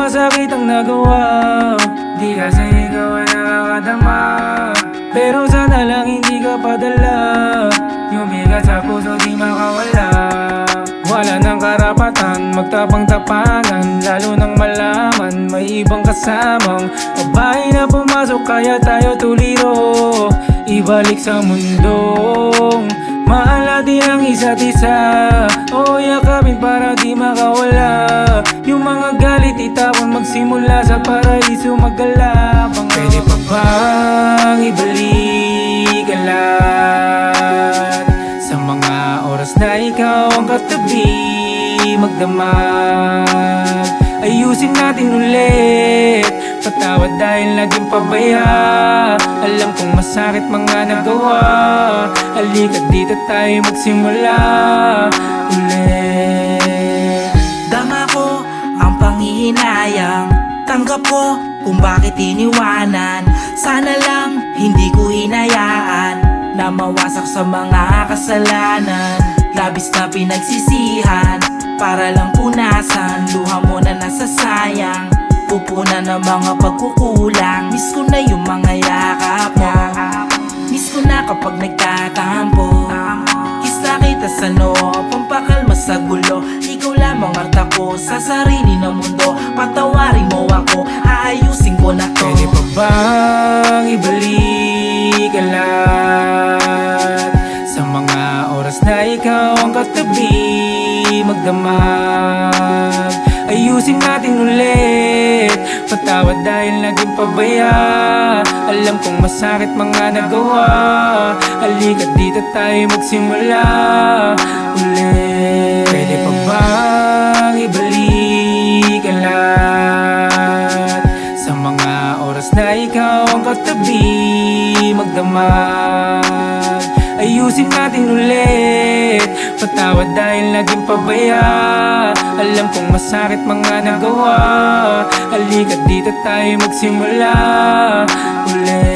masakit ang nagawa. Di kasi ikaw ay nakakadama, pero sana lang hindi ka padala. Yung bigat sa puso di makawala. Wala nang karapatan magtapang-tapangan, lalo nang malaman may ibang kasamang babae na pumasok. Kaya tayo tuliro, ibalik sa mundong mahal natin ang isa't isa. O yakapin para di makawala. Yung mga galit itapon, magsimula sa paraiso maggalabang. Pwede pa bang ibalik ang lahat sa mga oras na ikaw ang katabi magdamag? Ayusin natin ulit, patawad dahil naging pabaya. Alam kong masakit mga nagawa. Halika't dito tayo magsimula ulit. Dama ko ang panghihinayang, tanggap ko kung bakit iniwanan. Sana lang hindi ko hinayaan na mawasak sa mga kasalanan. Labis na pinagsisihan para lang punasan luha mo na nasasayang, pupunan ng mga pagkukulang. Miss ko na yung mga yakap mo, miss ko na kapag nagtatampo. Kiss na kita sa noo, pampakalma sa gulo. Ikaw lamang ang tako sa sarili ng mundo. Patawarin mo ako, aayusin ko na to. Pwede pa bang ibalik ang lahat sa mga oras na ikaw ang katabi magdamag? Ayusin natin ulit, patawad dahil naging pabaya. Alam kong masakit mga nagawa. Halika't dito tayo magsimula ulit. Pwede pa bang ibalik ang lahat sa mga oras na ikaw ang katabi magdamag? Ayusin natin ulit, patawad dahil naging pabaya. Alam kong masakit mga nagawa. Halika't dito tayo magsimula ulit.